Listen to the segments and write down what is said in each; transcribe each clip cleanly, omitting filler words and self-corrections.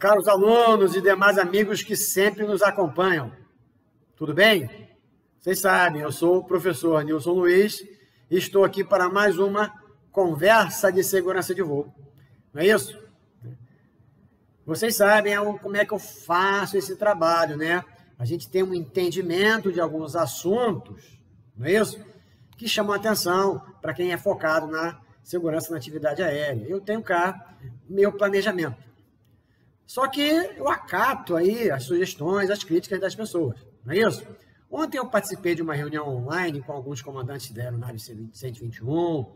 caros alunos e demais amigos que sempre nos acompanham. Tudo bem? Vocês sabem, eu sou o professor Nilson Luiz e estou aqui para mais uma conversa de segurança de voo. Não é isso? Vocês sabem como é que eu faço esse trabalho, né? A gente tem um entendimento de alguns assuntos, não é isso? Que chamam a atenção para quem é focado na segurança na atividade aérea. Eu tenho cá meu planejamento. Só que eu acato aí as sugestões, as críticas das pessoas, não é isso? Ontem eu participei de uma reunião online com alguns comandantes da aeronave 121,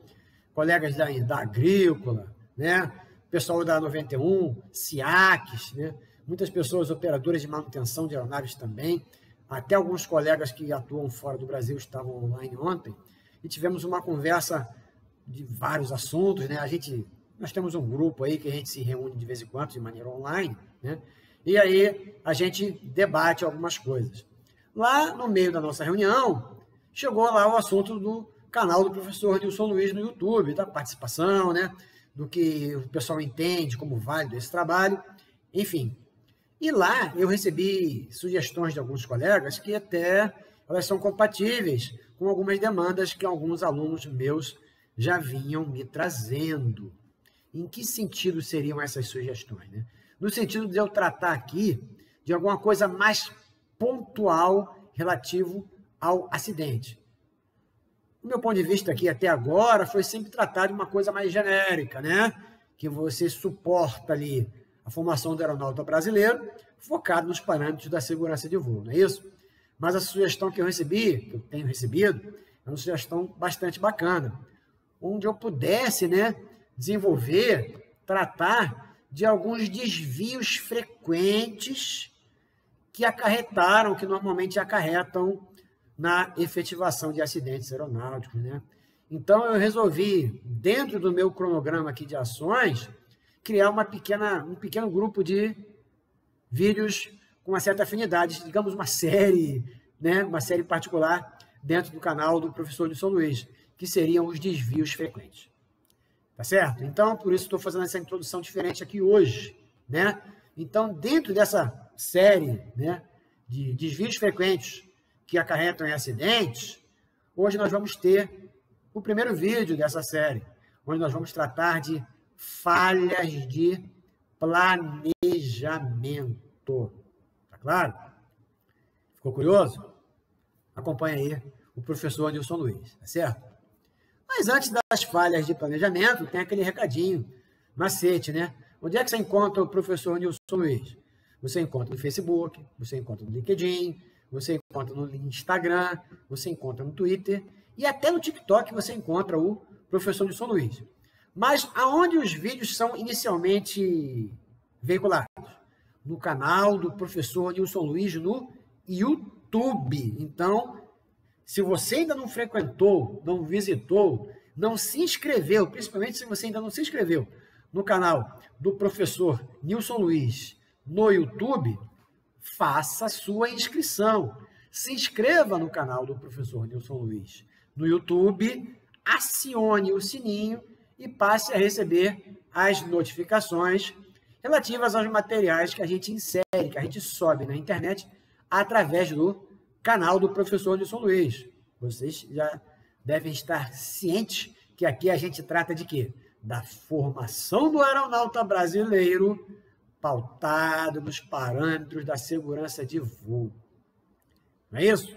colegas da Agrícola, né? Pessoal da 91, SIACs, né? Muitas pessoas operadoras de manutenção de aeronaves também, até alguns colegas que atuam fora do Brasil estavam online ontem, e tivemos uma conversa de vários assuntos, né? Nós temos um grupo aí que a gente se reúne de vez em quando, de maneira online, né? E aí a gente debate algumas coisas. Lá no meio da nossa reunião, chegou lá o assunto do canal do professor Nilson Luiz no YouTube, da participação, né? Do que o pessoal entende como válido esse trabalho, enfim. E lá eu recebi sugestões de alguns colegas que até elas são compatíveis com algumas demandas que alguns alunos meus já vinham me trazendo. Em que sentido seriam essas sugestões, né? No sentido de eu tratar aqui de alguma coisa mais pontual relativo ao acidente. O meu ponto de vista aqui até agora foi sempre tratar de uma coisa mais genérica, né? Que você suporta ali a formação do aeronauta brasileiro, focado nos parâmetros da segurança de voo, não é isso? Mas a sugestão que eu recebi, que eu tenho recebido, é uma sugestão bastante bacana, onde eu pudesse, né, desenvolver, tratar de alguns desvios frequentes que acarretaram, que normalmente acarretam na efetivação de acidentes aeronáuticos, né? Então, eu resolvi, dentro do meu cronograma aqui de ações, criar um pequeno grupo de vídeos com uma certa afinidade, digamos uma série, né? Uma série particular dentro do canal do professor Nilson Luiz, que seriam os desvios frequentes. Tá certo? Então, por isso estou fazendo essa introdução diferente aqui hoje, né? Então, dentro dessa série, né, de desvios frequentes que acarretam em acidentes, hoje nós vamos ter o primeiro vídeo dessa série, onde nós vamos tratar de falhas de planejamento. Tá claro? Ficou curioso? Acompanha aí o professor Nilson Luiz, tá certo? Mas antes das falhas de planejamento, tem aquele recadinho, macete, né? Onde é que você encontra o professor Nilson Luiz? Você encontra no Facebook, você encontra no LinkedIn, você encontra no Instagram, você encontra no Twitter e até no TikTok você encontra o professor Nilson Luiz. Mas aonde os vídeos são inicialmente veiculados? No canal do professor Nilson Luiz no YouTube. Então, se você ainda não frequentou, não visitou, não se inscreveu, principalmente se você ainda não se inscreveu no canal do professor Nilson Luiz no YouTube, faça sua inscrição. Se inscreva no canal do professor Nilson Luiz no YouTube, acione o sininho e passe a receber as notificações relativas aos materiais que a gente insere, que a gente sobe na internet através do canal do professor Nilson Luiz. Vocês já devem estar cientes que aqui a gente trata de quê? Da formação do aeronauta brasileiro pautado nos parâmetros da segurança de voo. Não é isso?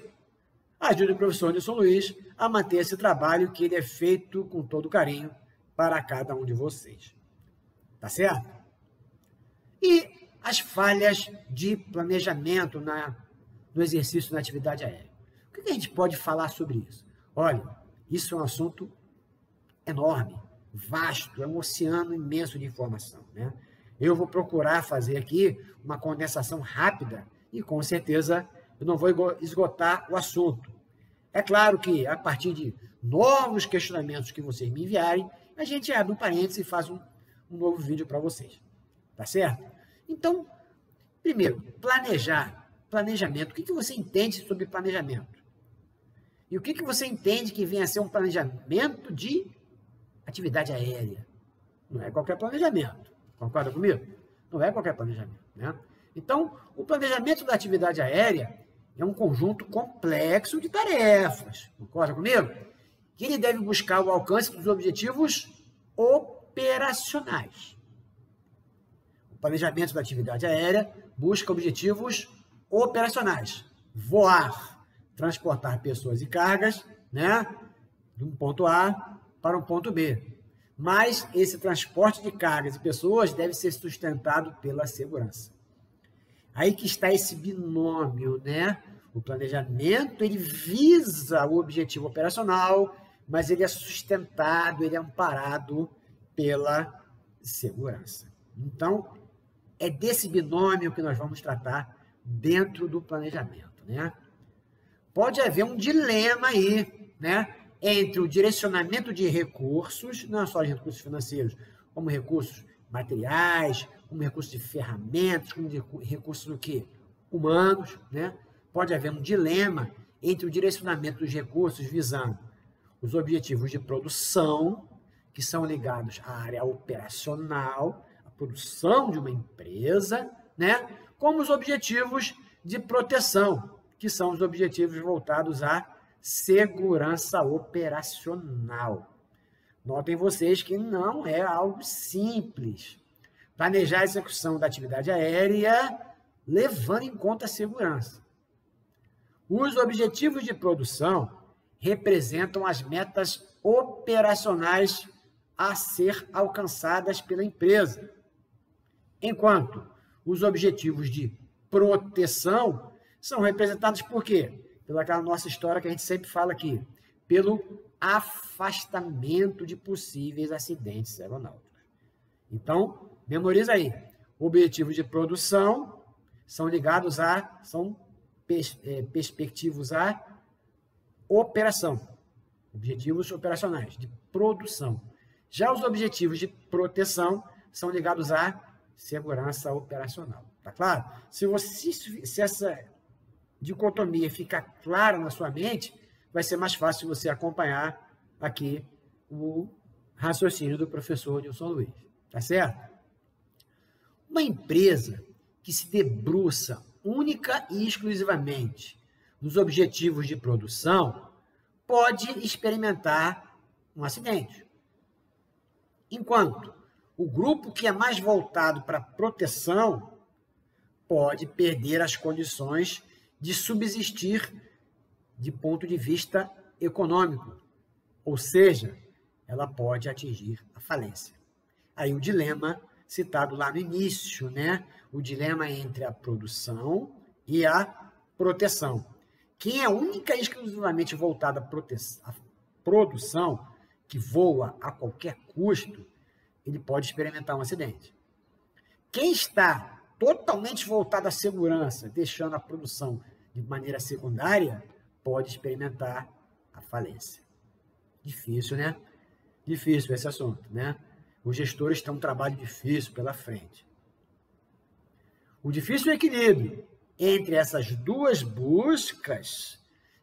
Ajude o professor Nilson Luiz a manter esse trabalho que ele é feito com todo carinho para cada um de vocês. Tá certo? E as falhas de planejamento no exercício na atividade aérea. O que a gente pode falar sobre isso? Olha, isso é um assunto enorme, vasto, é um oceano imenso de informação, né? Eu vou procurar fazer aqui uma condensação rápida e, com certeza, eu não vou esgotar o assunto. É claro que, a partir de novos questionamentos que vocês me enviarem, a gente abre um parênteses e faz um novo vídeo para vocês. Tá certo? Então, primeiro, planejamento. O que você entende sobre planejamento? E o que você entende que vem a ser um planejamento de atividade aérea? Não é qualquer planejamento. Concorda comigo? Não é qualquer planejamento, né? Então, o planejamento da atividade aérea é um conjunto complexo de tarefas, concorda comigo? Que ele deve buscar o alcance dos objetivos operacionais. O planejamento da atividade aérea busca objetivos operacionais. Voar, transportar pessoas e cargas, né, de um ponto A para um ponto B. Mas esse transporte de cargas e pessoas deve ser sustentado pela segurança. Aí que está esse binômio, né? O planejamento, ele visa o objetivo operacional, mas ele é sustentado, ele é amparado pela segurança. Então, é desse binômio que nós vamos tratar dentro do planejamento, né? Pode haver um dilema aí, né, entre o direcionamento de recursos, não só de recursos financeiros, como recursos materiais, como recursos de ferramentas, como de recursos do quê? Humanos, né? Pode haver um dilema entre o direcionamento dos recursos visando os objetivos de produção, que são ligados à área operacional, à produção de uma empresa, né? Como os objetivos de proteção, que são os objetivos voltados à segurança operacional. Notem vocês que não é algo simples. Planejar a execução da atividade aérea levando em conta a segurança. Os objetivos de produção representam as metas operacionais a ser alcançadas pela empresa, enquanto os objetivos de proteção são representados por quê? Pelaquela nossa história que a gente sempre fala aqui, pelo afastamento de possíveis acidentes aeronáuticos. Então, memoriza aí, objetivos de produção são ligados a, são perspectivos a operação, objetivos operacionais, de produção. Já os objetivos de proteção são ligados à segurança operacional. Tá claro? Se essa dicotomia ficar clara na sua mente, vai ser mais fácil você acompanhar aqui o raciocínio do professor Nilson Luiz. Tá certo? Uma empresa que se debruça única e exclusivamente nos objetivos de produção pode experimentar um acidente. Enquanto o grupo que é mais voltado para a proteção pode perder as condições de subsistir de ponto de vista econômico, ou seja, ela pode atingir a falência. Aí o dilema citado lá no início, né? O dilema entre a produção e a proteção. Quem é única e exclusivamente voltado à produção, que voa a qualquer custo, ele pode experimentar um acidente. Quem está totalmente voltado à segurança, deixando a produção de maneira secundária, pode experimentar a falência. Difícil, né? Difícil esse assunto, né? Os gestores têm um trabalho difícil pela frente. O difícil equilíbrio entre essas duas buscas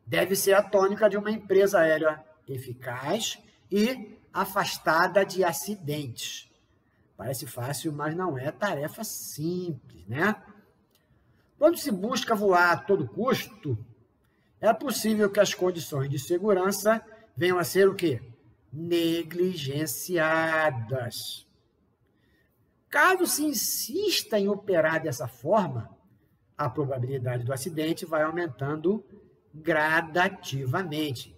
deve ser a tônica de uma empresa aérea eficaz e afastada de acidentes. Parece fácil, mas não é tarefa simples, né? Quando se busca voar a todo custo, é possível que as condições de segurança venham a ser o quê? Negligenciadas. Caso se insista em operar dessa forma, a probabilidade do acidente vai aumentando gradativamente.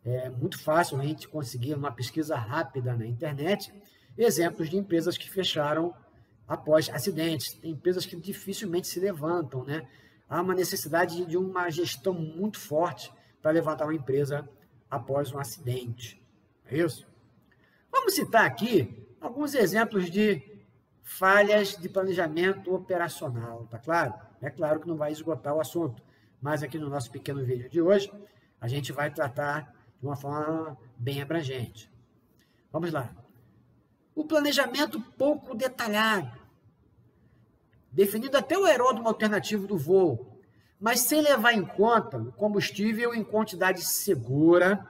É muito fácil a gente conseguir uma pesquisa rápida na internet, exemplos de empresas que fecharam após acidentes. Tem empresas que dificilmente se levantam, né? Há uma necessidade de uma gestão muito forte para levantar uma empresa após um acidente. É isso? Vamos citar aqui alguns exemplos de falhas de planejamento operacional, tá claro? É claro que não vai esgotar o assunto, mas aqui no nosso pequeno vídeo de hoje, a gente vai tratar de uma forma bem abrangente. Vamos lá. O planejamento pouco detalhado, definindo até o aeródromo alternativo do voo, mas sem levar em conta o combustível em quantidade segura,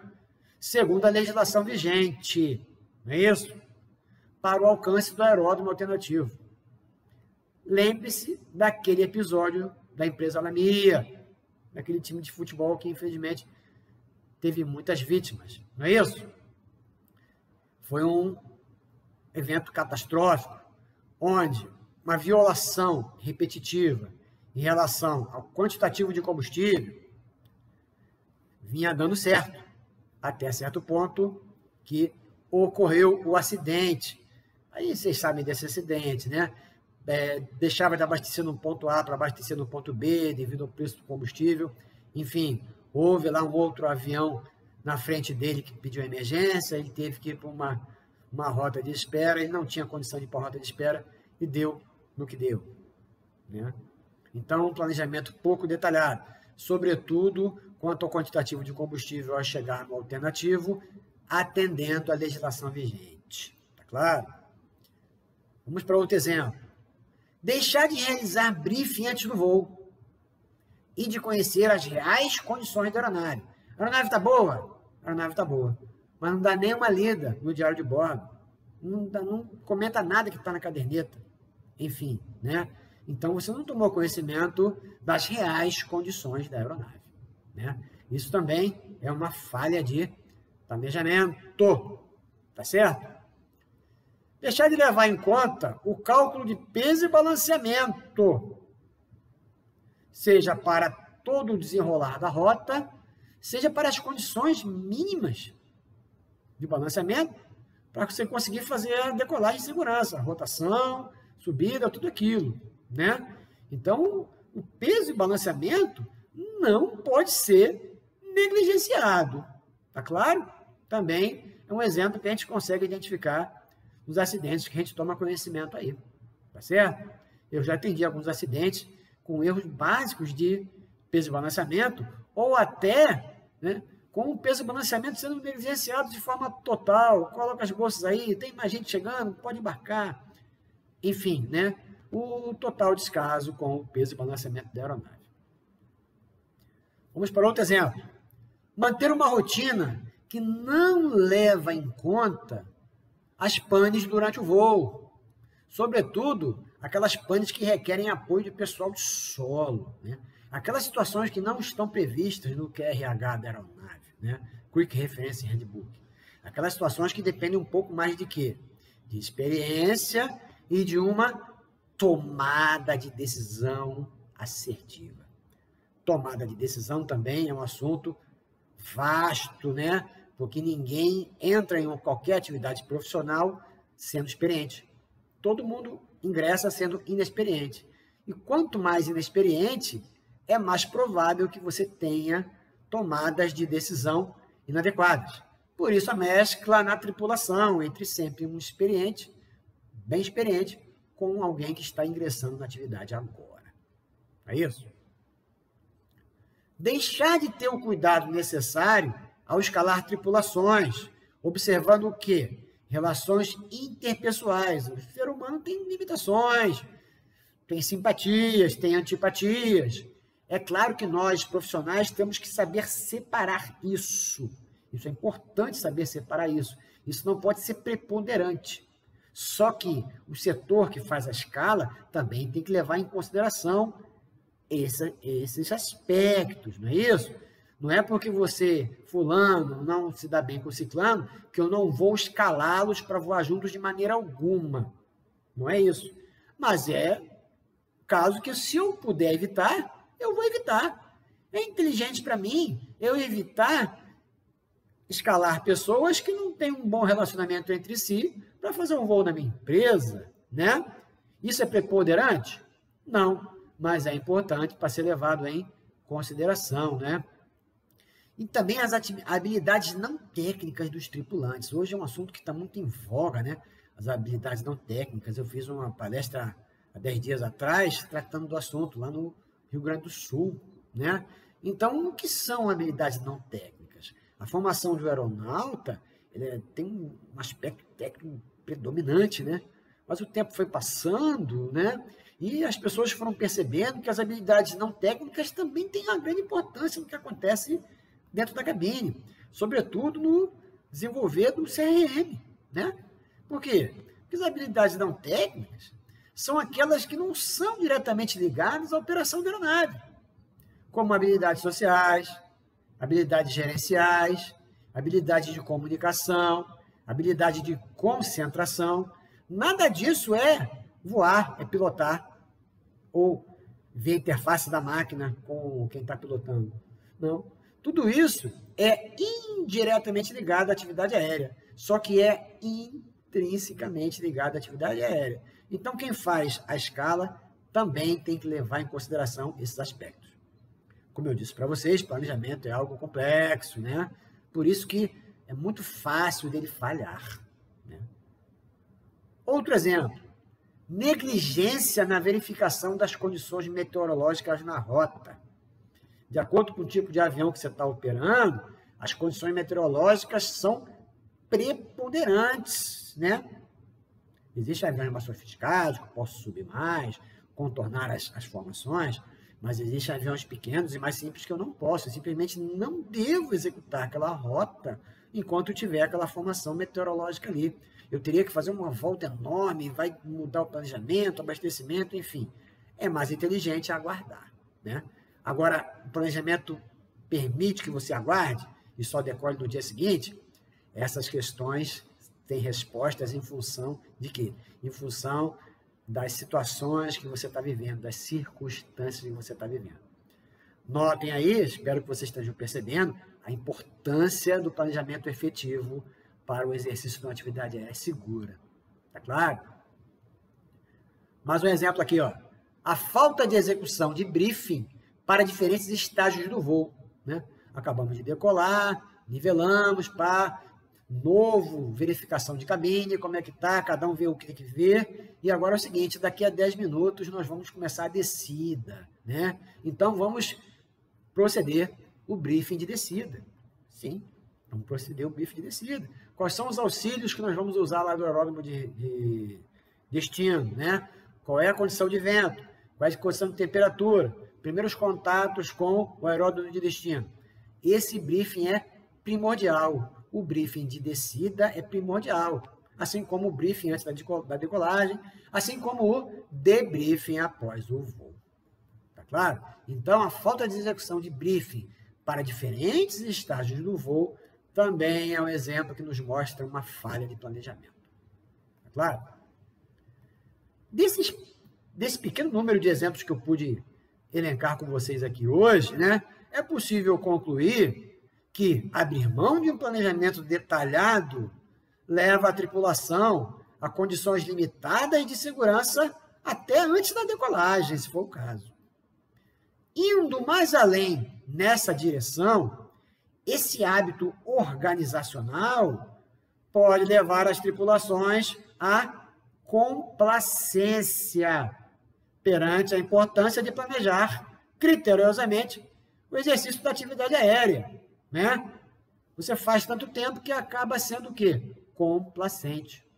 segundo a legislação vigente, não é isso? Para o alcance do aeródromo alternativo. Lembre-se daquele episódio da empresa Lamia, daquele time de futebol que, infelizmente, teve muitas vítimas, não é isso? Foi um evento catastrófico, onde uma violação repetitiva em relação ao quantitativo de combustível vinha dando certo, até certo ponto que ocorreu o acidente. Aí vocês sabem desse acidente, né? Deixava de abastecer no ponto A para abastecer no ponto B, devido ao preço do combustível. Enfim, houve lá um outro avião na frente dele que pediu emergência, ele teve que ir para uma rota de espera, ele não tinha condição de ir para a rota de espera e deu no que deu, né? Então, um planejamento pouco detalhado, sobretudo quanto ao quantitativo de combustível a chegar no alternativo, atendendo à legislação vigente. Tá claro? Vamos para outro exemplo. Deixar de realizar briefing antes do voo e de conhecer as reais condições da aeronave. A aeronave está boa? A aeronave está boa. Mas não dá nem uma lida no diário de bordo. Não comenta nada que está na caderneta. Enfim, né? Então, você não tomou conhecimento das reais condições da aeronave, né? Isso também é uma falha de planejamento, tá certo? Deixar de levar em conta o cálculo de peso e balanceamento, seja para todo o desenrolar da rota, seja para as condições mínimas de balanceamento, para você conseguir fazer a decolagem de segurança, a rotação, subida, tudo aquilo, né? Então, o peso e balanceamento não pode ser negligenciado, tá claro? Também é um exemplo que a gente consegue identificar nos acidentes que a gente toma conhecimento aí, tá certo? Eu já atendi alguns acidentes com erros básicos de peso e balanceamento, ou até, né, com o peso e balanceamento sendo negligenciado de forma total. Coloca as bolsas aí, tem mais gente chegando, pode embarcar. Enfim, né, o total descaso com o peso e balanceamento da aeronave. Vamos para outro exemplo. Manter uma rotina que não leva em conta as panes durante o voo. Sobretudo, aquelas panes que requerem apoio de pessoal de solo, né? Aquelas situações que não estão previstas no QRH da aeronave, né? Quick Reference Handbook. Aquelas situações que dependem um pouco mais de quê? De experiência e de uma tomada de decisão assertiva. Tomada de decisão também é um assunto vasto, né? Porque ninguém entra em qualquer atividade profissional sendo experiente. Todo mundo ingressa sendo inexperiente. E quanto mais inexperiente, é mais provável que você tenha tomadas de decisão inadequadas. Por isso, a mescla na tripulação entre sempre um experiente, bem experiente, com alguém que está ingressando na atividade agora. É isso? Deixar de ter o cuidado necessário ao escalar tripulações, observando o quê? Relações interpessoais. O ser humano tem limitações, tem simpatias, tem antipatias. É claro que nós, profissionais, temos que saber separar isso. Isso é importante saber separar isso. Isso não pode ser preponderante. Só que o setor que faz a escala também tem que levar em consideração esses aspectos, não é isso? Não é porque você, fulano, não se dá bem com o ciclano, que eu não vou escalá-los para voar juntos de maneira alguma. Não é isso. Mas é caso que, se eu puder evitar, eu vou evitar. É inteligente para mim eu evitar escalar pessoas que não têm um bom relacionamento entre si para fazer um voo na minha empresa, né? Isso é preponderante? Não, mas é importante para ser levado em consideração, né? E também as habilidades não técnicas dos tripulantes. Hoje é um assunto que está muito em voga, né? As habilidades não técnicas. Eu fiz uma palestra há 10 dias atrás tratando do assunto lá no Rio Grande do Sul, né? Então, o que são habilidades não técnicas? A formação de um aeronauta tem um aspecto técnico predominante, né? Mas o tempo foi passando, né? E as pessoas foram percebendo que as habilidades não técnicas também têm uma grande importância no que acontece dentro da cabine, sobretudo no desenvolver do CRM, né? Por quê? Porque as habilidades não técnicas são aquelas que não são diretamente ligadas à operação da aeronave, como habilidades sociais, habilidades gerenciais, habilidade de comunicação, habilidade de concentração. Nada disso é voar, é pilotar, ou ver a interface da máquina com quem está pilotando. Não. Tudo isso é indiretamente ligado à atividade aérea, só que é intrinsecamente ligado à atividade aérea. Então, quem faz a escala também tem que levar em consideração esses aspectos. Como eu disse para vocês, planejamento é algo complexo, né? Por isso que é muito fácil dele falhar, né? Outro exemplo, negligência na verificação das condições meteorológicas na rota. De acordo com o tipo de avião que você está operando, as condições meteorológicas são preponderantes, né? Existem aviões mais sofisticados, que eu posso subir mais, contornar as formações, mas existem aviões pequenos e mais simples que eu não posso. Eu simplesmente não devo executar aquela rota enquanto tiver aquela formação meteorológica ali. Eu teria que fazer uma volta enorme, vai mudar o planejamento, abastecimento, enfim. É mais inteligente aguardar, né? Agora, o planejamento permite que você aguarde e só decole no dia seguinte. Essas questões têm respostas em função de quê? Em função das situações que você está vivendo, das circunstâncias que você está vivendo. Notem aí, espero que vocês estejam percebendo, a importância do planejamento efetivo para o exercício de uma atividade aérea segura. Tá claro? Mais um exemplo aqui, ó. A falta de execução de briefing para diferentes estágios do voo, né? Acabamos de decolar, nivelamos para novo, verificação de cabine, como é que tá, cada um vê o que tem que ver, e agora é o seguinte, daqui a 10 minutos nós vamos começar a descida, né? Então vamos proceder o briefing de descida, sim, vamos proceder o briefing de descida. Quais são os auxílios que nós vamos usar lá do aeródromo de destino, né? Qual é a condição de vento, qual é a condição de temperatura, primeiros contatos com o aeródromo de destino. Esse briefing é primordial. O briefing de descida é primordial, assim como o briefing antes da decolagem, assim como o debriefing após o voo. Tá claro? Então, a falta de execução de briefing para diferentes estágios do voo também é um exemplo que nos mostra uma falha de planejamento. Tá claro? Desse pequeno número de exemplos que eu pude elencar com vocês aqui hoje, né, é possível concluir que abrir mão de um planejamento detalhado leva a tripulação a condições limitadas de segurança até antes da decolagem, se for o caso. Indo mais além nessa direção, esse hábito organizacional pode levar as tripulações à complacência perante a importância de planejar criteriosamente o exercício da atividade aérea, né? Você faz tanto tempo que acaba sendo o quê? Complacente.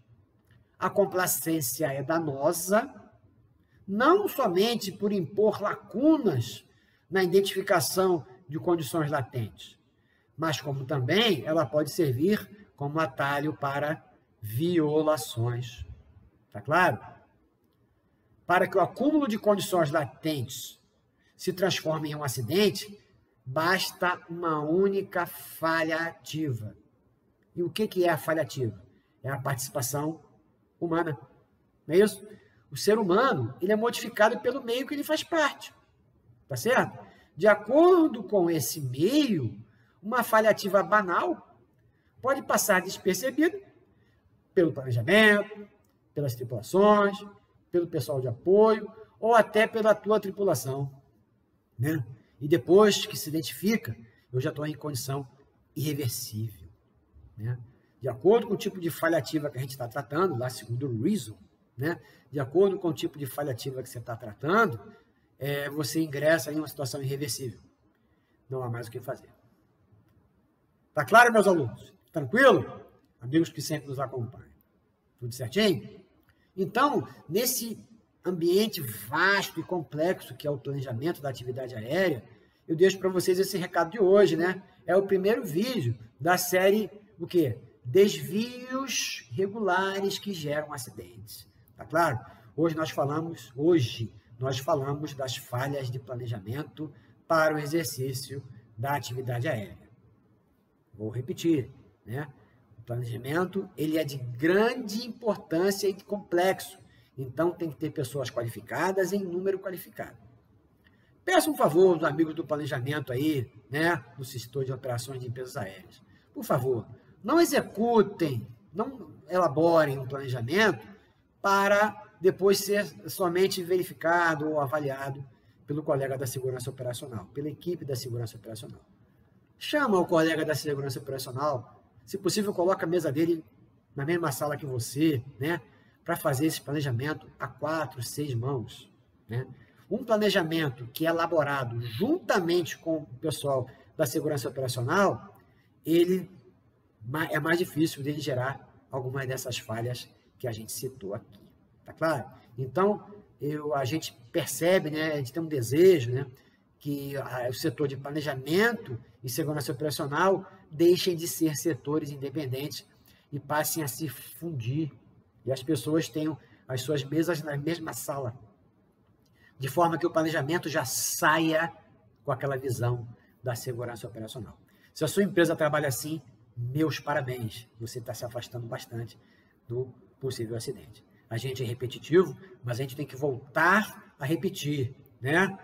A complacência é danosa, não somente por impor lacunas na identificação de condições latentes, mas como também ela pode servir como atalho para violações. Tá claro? Para que o acúmulo de condições latentes se transforme em um acidente, basta uma única falha ativa. E o que é a falha ativa? É a participação humana. Não é isso? O ser humano, ele é modificado pelo meio que ele faz parte. Tá certo? De acordo com esse meio, uma falha ativa banal pode passar despercebida pelo planejamento, pelas tripulações, pelo pessoal de apoio ou até pela tua tripulação, né? E depois que se identifica, eu já estou em condição irreversível, né? De acordo com o tipo de falha ativa que a gente está tratando, lá segundo o Reason, né? De acordo com o tipo de falha ativa que você está tratando, você ingressa em uma situação irreversível. Não há mais o que fazer. Tá claro, meus alunos? Tranquilo? Amigos que sempre nos acompanham. Tudo certinho? Então, nesse ambiente vasto e complexo que é o planejamento da atividade aérea, eu deixo para vocês esse recado de hoje, né? É o primeiro vídeo da série, o quê? Desvios regulares que geram acidentes. Tá claro? Hoje nós falamos das falhas de planejamento para o exercício da atividade aérea. Vou repetir, né? O planejamento, ele é de grande importância e complexo, então tem que ter pessoas qualificadas em número qualificado. Peço um favor aos amigos do planejamento aí, né, do setor de operações de empresas aéreas. Por favor, não executem, não elaborem um planejamento para depois ser somente verificado ou avaliado pelo colega da segurança operacional, pela equipe da segurança operacional. Chama o colega da segurança operacional, se possível, coloca a mesa dele na mesma sala que você, né, para fazer esse planejamento a 4, 6 mãos, né? Um planejamento que é elaborado juntamente com o pessoal da segurança operacional, ele é mais difícil de gerar algumas dessas falhas que a gente citou aqui. Tá claro? Então, a gente percebe, né, a gente tem um desejo, né, que o setor de planejamento e segurança operacional deixem de ser setores independentes e passem a se fundir, e as pessoas tenham as suas mesas na mesma sala, de forma que o planejamento já saia com aquela visão da segurança operacional. Se a sua empresa trabalha assim, meus parabéns, você está se afastando bastante do possível acidente. A gente é repetitivo, mas a gente tem que voltar a repetir, né?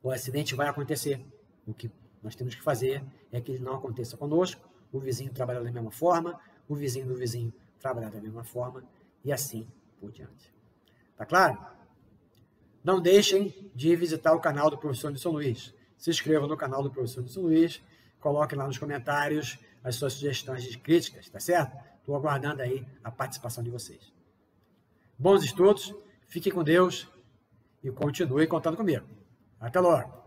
O acidente vai acontecer. O que nós temos que fazer é que ele não aconteça conosco, o vizinho trabalhar da mesma forma, o vizinho do vizinho trabalhar da mesma forma, e assim por diante. Tá claro? Não deixem de visitar o canal do Professor Nilson Luiz. Se inscrevam no canal do Professor Nilson Luiz, coloquem lá nos comentários as suas sugestões de críticas, tá certo? Estou aguardando aí a participação de vocês. Bons estudos, fiquem com Deus e continuem contando comigo. Até logo!